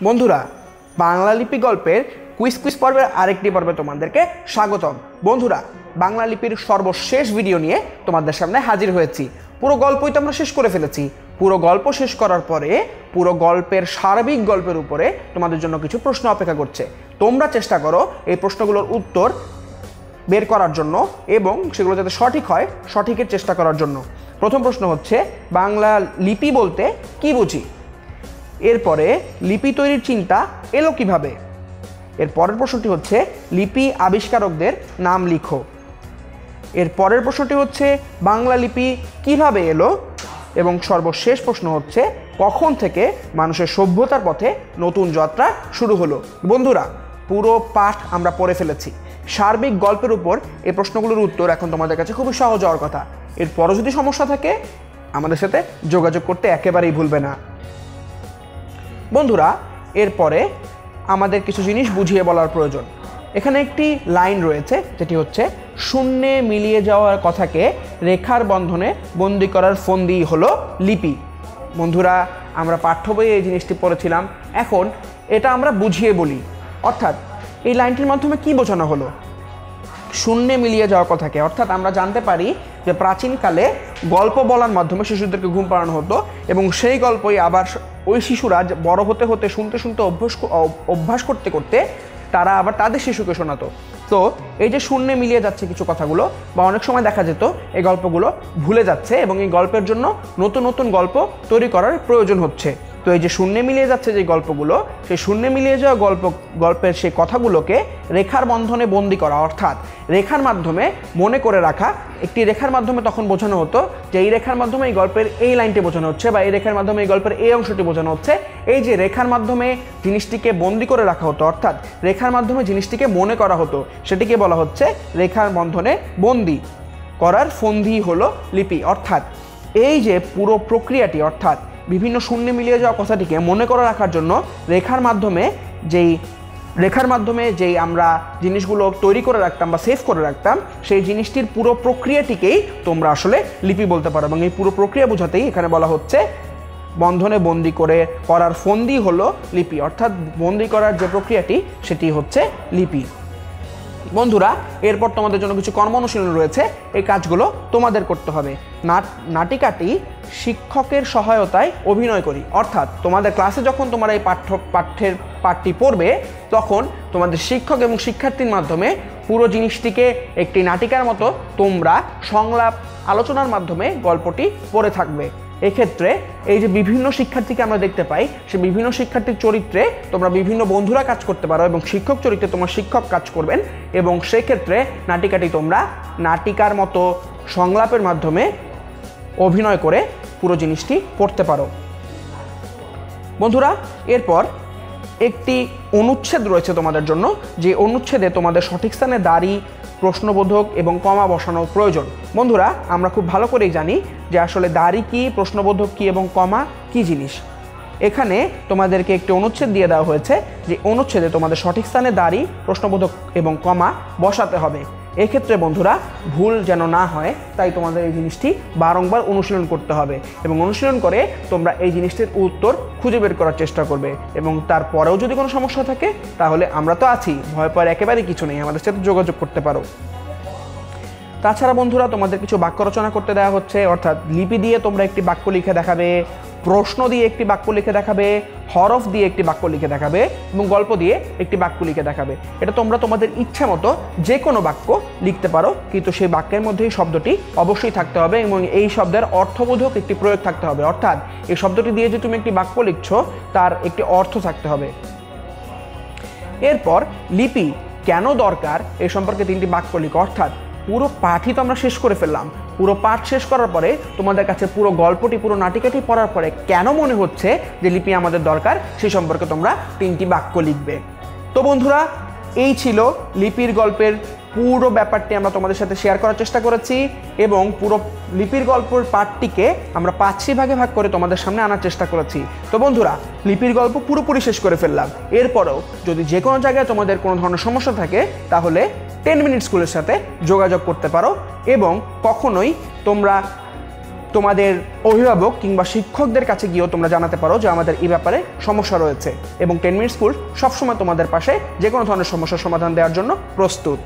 বন্ধুরা, বাংলা লিপি গল্পের কুইজ পর্বের আরেকটি পর্বে তোমাদেরকে স্বাগতম। বন্ধুরা, বাংলা লিপির সর্বশেষ ভিডিও নিয়ে তোমাদের সামনে হাজির হয়েছি। পুরো গল্পই তো আমরা শেষ করে ফেলেছি। পুরো গল্প শেষ করার পরে পুরো গল্পের সার্বিক গল্পের উপরে তোমাদের জন্য কিছু প্রশ্ন অপেক্ষা করছে। তোমরা চেষ্টা করো এই প্রশ্নগুলোর উত্তর বের করার জন্য এবং সেগুলো যাতে সঠিক হয় সঠিকের চেষ্টা করার জন্য। প্রথম প্রশ্ন হচ্ছে, বাংলা লিপি বলতে কি বুঝি? এরপরে লিপি তৈরির চিন্তা এলো কিভাবে? এর পরের প্রশ্নটি হচ্ছে, লিপি আবিষ্কারকদের নাম লিখো। এর পরের প্রশ্নটি হচ্ছে, বাংলা লিপি কিভাবে এলো? এবং সর্বশেষ প্রশ্ন হচ্ছে, কখন থেকে মানুষের সভ্যতার পথে নতুন যাত্রা শুরু হলো? বন্ধুরা, পুরো পাঠ আমরা পড়ে ফেলেছি। সার্বিক গল্পের উপর এই প্রশ্নগুলোর উত্তর এখন তোমাদের কাছে খুবই সহজ হওয়ার কথা। এরপরও যদি সমস্যা থাকে আমাদের সাথে যোগাযোগ করতে একেবারেই ভুলবে না। বন্ধুরা, এরপরে আমাদের কিছু জিনিস বুঝিয়ে বলার প্রয়োজন। এখানে একটি লাইন রয়েছে যেটি হচ্ছে, শূন্যে মিলিয়ে যাওয়ার কথাকে রেখার বন্ধনে বন্দি করার ফন্দি হলো লিপি। বন্ধুরা, আমরা পাঠ্য বইয়ে এই জিনিসটি পড়েছিলাম, এখন এটা আমরা বুঝিয়ে বলি। অর্থাৎ এই লাইনটির মাধ্যমে কি বোঝানো হলো? শূন্যে মিলিয়ে যাওয়ার কথাকে, অর্থাৎ আমরা জানতে পারি যে প্রাচীনকালে গল্প বলার মাধ্যমে শিশুদেরকে ঘুম পাড়ানো হতো এবং সেই গল্পই আবার ওই শিশুরা বড় হতে হতে শুনতে শুনতে অভ্যাস করতে করতে তারা আবার তাদের শিশুকে শোনাতো। তো এই যে শূন্যে মিলিয়ে যাচ্ছে কিছু কথাগুলো, বা অনেক সময় দেখা যেত এই গল্পগুলো ভুলে যাচ্ছে এবং এই গল্পের জন্য নতুন নতুন গল্প তৈরি করার প্রয়োজন হচ্ছে। তো এই যে শূন্যে মিলিয়ে যাচ্ছে যে গল্পগুলো, সেই শূন্যে মিলিয়ে যাওয়া গল্পের সেই কথাগুলোকে রেখার বন্ধনে বন্দি করা, অর্থাৎ রেখার মাধ্যমে মনে করে রাখা। একটি রেখার মাধ্যমে তখন বোঝানো হতো যে এই রেখার মাধ্যমে এই গল্পের এই লাইনটি বোঝানো হচ্ছে, বা এই রেখার মাধ্যমে এই গল্পের এই অংশটি বোঝানো হচ্ছে। এই যে রেখার মাধ্যমে জিনিসটিকে বন্দি করে রাখা হতো, অর্থাৎ রেখার মাধ্যমে জিনিসটিকে মনে করা হতো, সেটিকে বলা হচ্ছে রেখার বন্ধনে বন্দি করার ফন্দি হলো লিপি। অর্থাৎ এই যে পুরো প্রক্রিয়াটি, অর্থাৎ বিভিন্ন শূন্যে মিলিয়ে যাওয়া কথাটিকে মনে করে রাখার জন্য রেখার মাধ্যমে যেই আমরা জিনিসগুলো তৈরি করে রাখতাম বা সেভ করে রাখতাম, সেই জিনিসটির পুরো প্রক্রিয়াটিকেই তোমরা আসলে লিপি বলতে পারো। এবং এই পুরো প্রক্রিয়া বোঝাতেই এখানে বলা হচ্ছে বন্ধনে বন্দি করে করার ফন্দি হলো লিপি, অর্থাৎ বন্দি করার যে প্রক্রিয়াটি সেটি হচ্ছে লিপি। বন্ধুরা, এরপর তোমাদের জন্য কিছু কর্ম অনুশীলন রয়েছে। এই কাজগুলো তোমাদের করতে হবে। নাটিকাটি শিক্ষকের সহায়তায় অভিনয় করি, অর্থাৎ তোমাদের ক্লাসে যখন তোমরা এই পাঠটি পড়বে তখন তোমাদের শিক্ষক এবং শিক্ষার্থীর মাধ্যমে পুরো জিনিসটিকে একটি নাটিকার মতো তোমরা সংলাপ আলোচনার মাধ্যমে গল্পটি পড়ে থাকবে। এক্ষেত্রে এই যে বিভিন্ন শিক্ষার্থীকে আমরা দেখতে পাই, সেই বিভিন্ন শিক্ষার্থীর চরিত্রে তোমরা বিভিন্ন বন্ধুরা কাজ করতে পারো এবং শিক্ষক চরিত্রে তোমার শিক্ষক কাজ করবেন, এবং সেক্ষেত্রে নাটিকাটি তোমরা নাটিকার মতো সংলাপের মাধ্যমে অভিনয় করে পুরো জিনিসটি পড়তে পারো। বন্ধুরা, এরপর একটি অনুচ্ছেদ রয়েছে তোমাদের জন্য, যে অনুচ্ছেদে তোমাদের সঠিক স্থানে দাড়ি, প্রশ্নবোধক এবং কমা বসানো প্রয়োজন। বন্ধুরা, আমরা খুব ভালো করেই জানি যে আসলে দাড়ি কি, প্রশ্নবোধক কি এবং কমা কি জিনিস। এখানে তোমাদেরকে একটি অনুচ্ছেদ দিয়ে দেওয়া হয়েছে, যে অনুচ্ছেদে তোমাদের সঠিক স্থানে দাড়ি, প্রশ্নবোধক এবং কমা বসাতে হবে। এক্ষেত্রে বন্ধুরা, ভুল যেন না হয় তাই তোমাদের এই জিনিসটি বারংবার অনুশীলন করতে হবে, এবং অনুশীলন করে তোমরা এই জিনিসটির উত্তর খুঁজে বের করার চেষ্টা করবে। এবং তারপরেও যদি কোনো সমস্যা থাকে তাহলে আমরা তো আছি, ভয় পাওয়ার একেবারেই কিছু নেই, আমাদের সাথে যোগাযোগ করতে পারো। তাছাড়া বন্ধুরা, তোমাদের কিছু বাক্য রচনা করতে দেওয়া হচ্ছে, অর্থাৎ লিপি দিয়ে তোমরা একটি বাক্য লিখে দেখাবে, প্রশ্ন দিয়ে একটি বাক্য লিখে দেখাবে, হরফ দিয়ে একটি বাক্য লিখে দেখাবে এবং গল্প দিয়ে একটি বাক্য লিখে দেখাবে। এটা তোমরা তোমাদের ইচ্ছা মতো যে কোনো বাক্য লিখতে পারো, কিন্তু সেই বাক্যের মধ্যে এই শব্দটি অবশ্যই থাকতে হবে এবং এই শব্দের অর্থবোধক একটি প্রয়োগ থাকতে হবে। অর্থাৎ এই শব্দটি দিয়ে যে তুমি একটি বাক্য লিখছো তার একটি অর্থ থাকতে হবে। এরপর লিপি কেন দরকার এই সম্পর্কে 3টি বাক্য লিখো। অর্থাৎ পুরো পাঠই তো আমরা শেষ করে ফেললাম। পুরো পাঠ শেষ করার পরে তোমাদের কাছে পুরো গল্পটি, পুরো নাটিকাটি পড়ার পরে কেন মনে হচ্ছে যে লিপি আমাদের দরকার, সেই সম্পর্কে তোমরা 3টি বাক্য লিখবে। তো বন্ধুরা, এই ছিল লিপির গল্পের পুরো ব্যাপারটি আমরা তোমাদের সাথে শেয়ার করার চেষ্টা করেছি, এবং পুরো লিপির গল্পের পাঠটিকে আমরা 5টি ভাগে ভাগ করে তোমাদের সামনে আনার চেষ্টা করেছি। তো বন্ধুরা, লিপির গল্প পুরোপুরি শেষ করে ফেললাম। এরপরেও যদি যে কোনো জায়গায় তোমাদের কোনো ধরনের সমস্যা থাকে তাহলে 10 মিনিট স্কুলের সাথে যোগাযোগ করতে পারো, এবং কখনোই তোমরা তোমাদের অভিভাবক কিংবা শিক্ষকদের কাছে গিয়েও তোমরা জানাতে পারো যে আমাদের এই ব্যাপারে সমস্যা রয়েছে, এবং 10 মিনিট স্কুল সবসময় তোমাদের পাশে যে কোনো ধরনের সমস্যার সমাধান দেওয়ার জন্য প্রস্তুত।